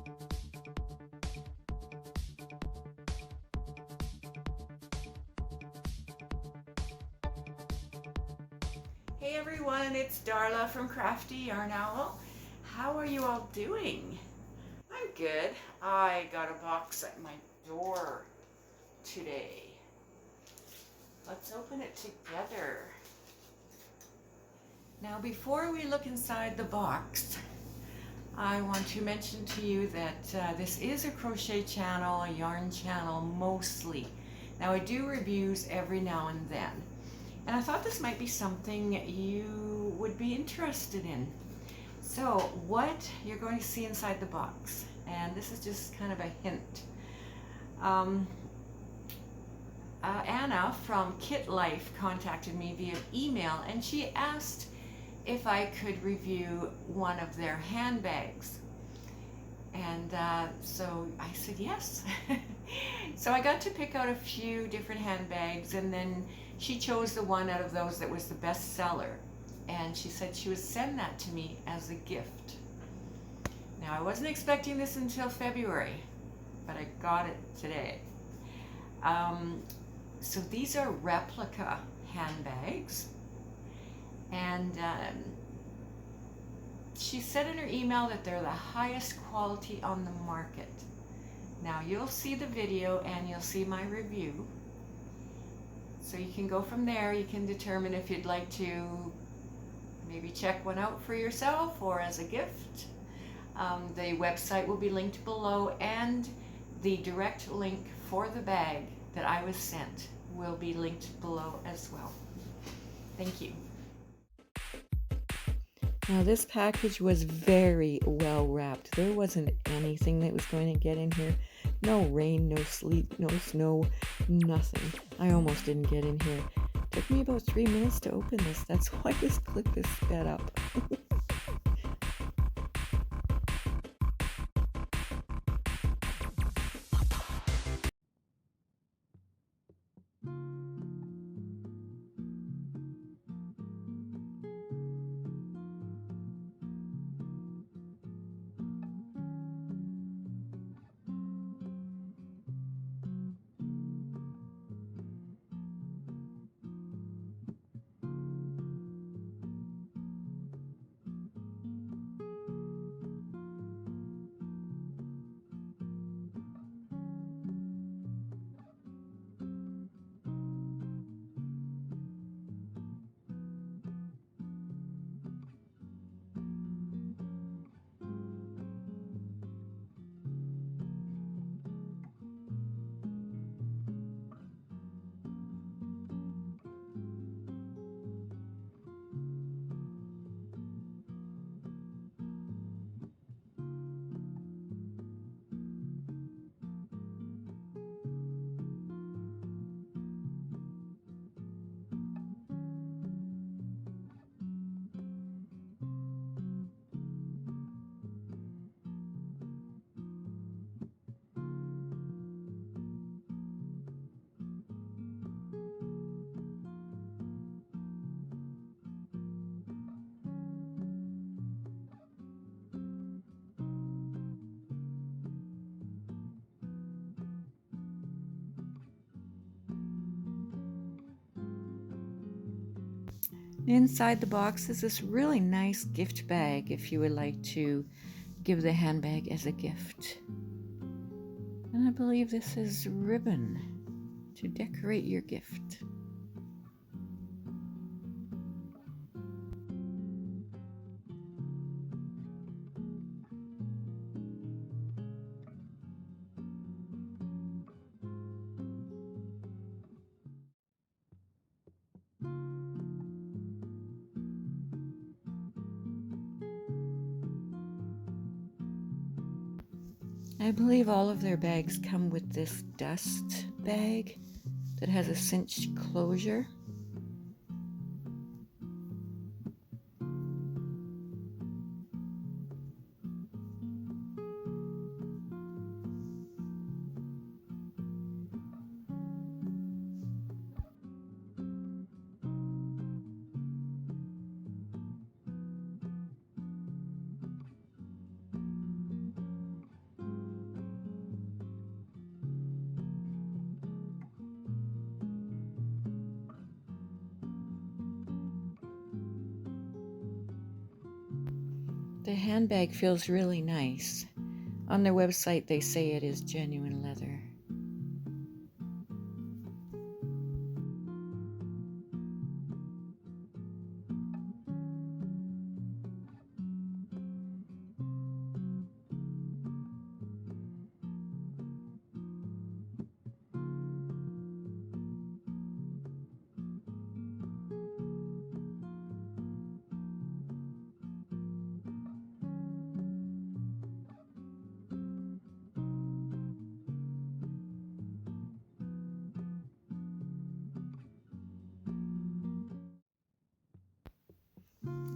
Hey everyone, it's Darla from crafty.yarn.owl. How are you all doing? I'm good. I got a box at my door today. Let's open it together. Now before we look inside the box, I want to mention to you that this is a crochet channel, a yarn channel mostly. Now I do reviews every now and then. And I thought this might be something you would be interested in. So what you're going to see inside the box, and this is just kind of a hint. Anna from Kitlife contacted me via email, and she asked if I could review one of their handbags. And so I said yes. So I got to pick out a few different handbags, and then she chose the one out of those that was the best seller. And she said she would send that to me as a gift. Now I wasn't expecting this until February, but I got it today. So these are replica handbags. And she said in her email that they're the highest quality on the market. Now you'll see the video and you'll see my review. So you can go from there. You can determine if you'd like to maybe check one out for yourself or as a gift. The website will be linked below, and the direct link for the bag that I was sent will be linked below as well. Thank you. Now this package was very well wrapped. There wasn't anything that was going to get in here. No rain, no sleet, no snow, nothing. I almost didn't get in here. It took me about 3 minutes to open this. That's why this clip is sped up. Inside the box is this really nice gift bag if you would like to give the handbag as a gift. And I believe this is ribbon to decorate your gift. I believe all of their bags come with this dust bag that has a cinched closure. The handbag feels really nice. On their website, they say it is genuine leather.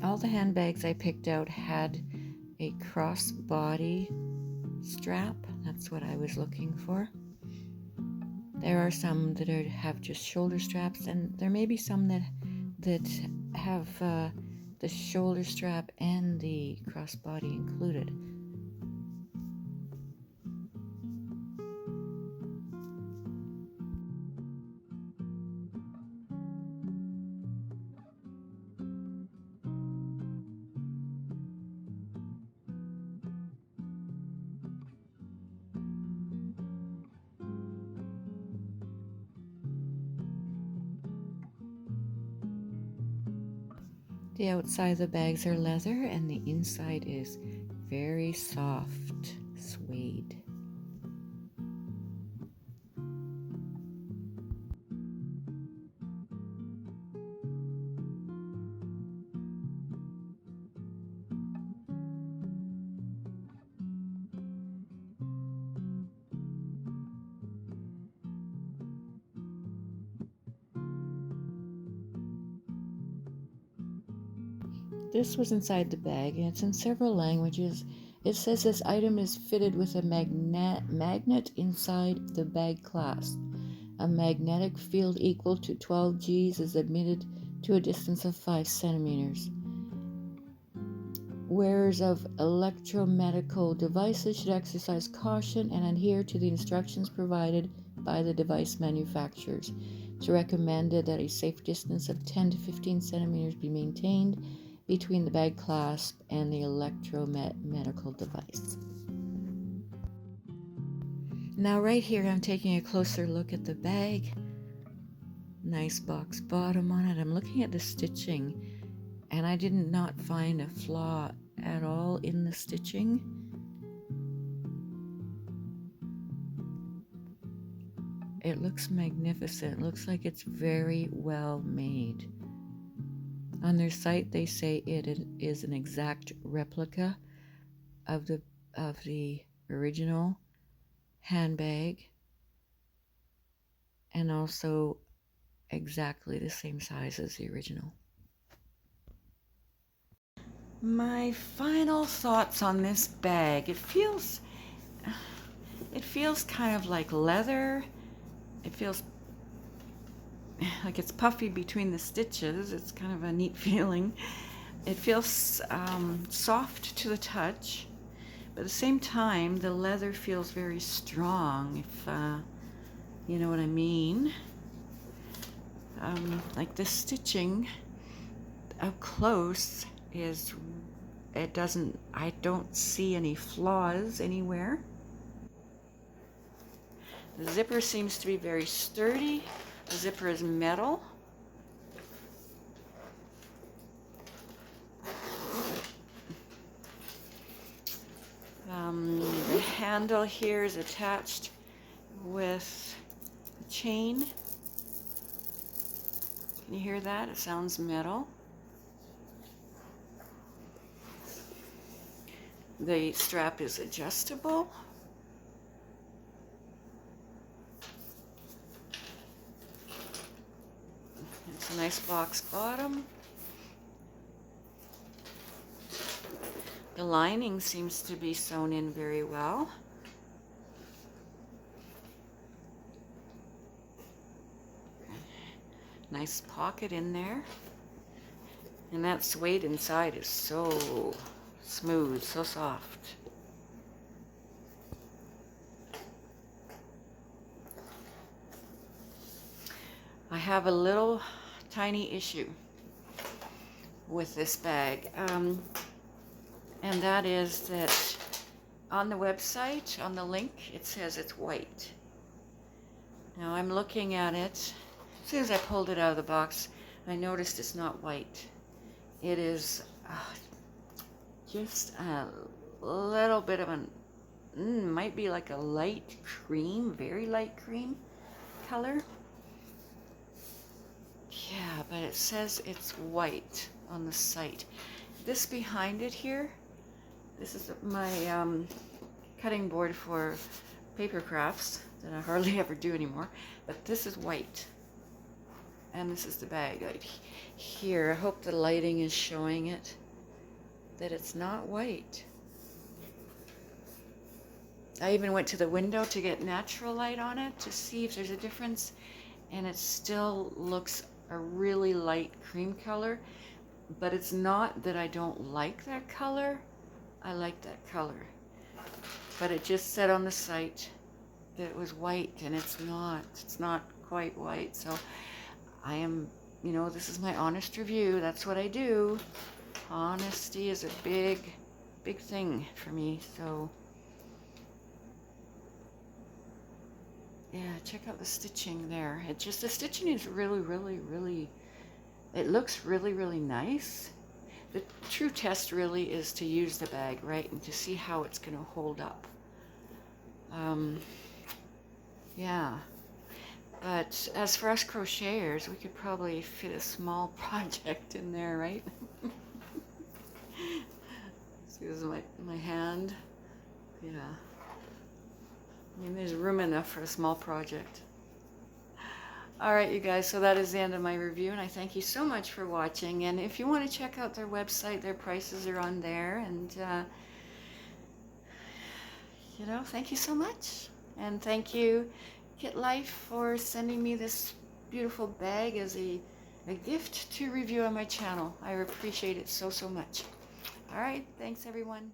All the handbags I picked out had a crossbody strap. That's what I was looking for. There are some that have just shoulder straps, and there may be some that have the shoulder strap and the crossbody included. The outside of the bags are leather and the inside is very soft suede. This was inside the bag, and it's in several languages. It says this item is fitted with a magnet inside the bag clasp. A magnetic field equal to 12 Gs is admitted to a distance of 5 centimeters. Wearers of electromedical devices should exercise caution and adhere to the instructions provided by the device manufacturers. It's recommended that a safe distance of 10 to 15 centimeters be maintained between the bag clasp and the electromedical device. Now right here I'm taking a closer look at the bag. Nice box bottom on it. I'm looking at the stitching and I did not find a flaw at all in the stitching. It looks magnificent. It looks like it's very well made. On their site, they say it is an exact replica of the original handbag, and also exactly the same size as the original. My final thoughts on this bag: it feels kind of like leather. It feels like it's puffy between the stitches. It's kind of a neat feeling. It feels soft to the touch, but at the same time the leather feels very strong, if you know what I mean. Like the stitching up close I don't see any flaws anywhere. The zipper seems to be very sturdy. The zipper is metal. The handle here is attached with a chain. Can you hear that? It sounds metal. The strap is adjustable. It's a nice box bottom. The lining seems to be sewn in very well. Nice pocket in there. And that suede inside is so smooth, so soft. I have a little tiny issue with this bag. and that is that on the website, on the link, it says it's white. Now I'm looking at it. As soon as I pulled it out of the box, I noticed it's not white. It is just a little bit of an, might be like a light cream, very light cream color. Yeah, but it says it's white on the site. This behind it here, this is my cutting board for paper crafts that I hardly ever do anymore, but this is white. And this is the bag right here. I hope the lighting is showing it, that it's not white. I even went to the window to get natural light on it to see if there's a difference, and it still looks a really light cream color, but it's not that I don't like that color. I like that color, but it just said on the site that it was white, and it's not quite white. So I am, you know, this is my honest review. That's what I do. Honesty is a big thing for me. So yeah, check out the stitching there. It just, the stitching is really, it looks really nice. The true test really is to use the bag, right, and to see how it's going to hold up. Yeah, but as for us crocheters, we could probably fit a small project in there, right? Excuse my hand. Yeah. I mean, there's room enough for a small project. All right, you guys, so that is the end of my review, and I thank you so much for watching. And if you want to check out their website, their prices are on there. And, you know, thank you so much. And thank you, Kitlife, for sending me this beautiful bag as a gift to review on my channel. I appreciate it so much. All right, thanks, everyone.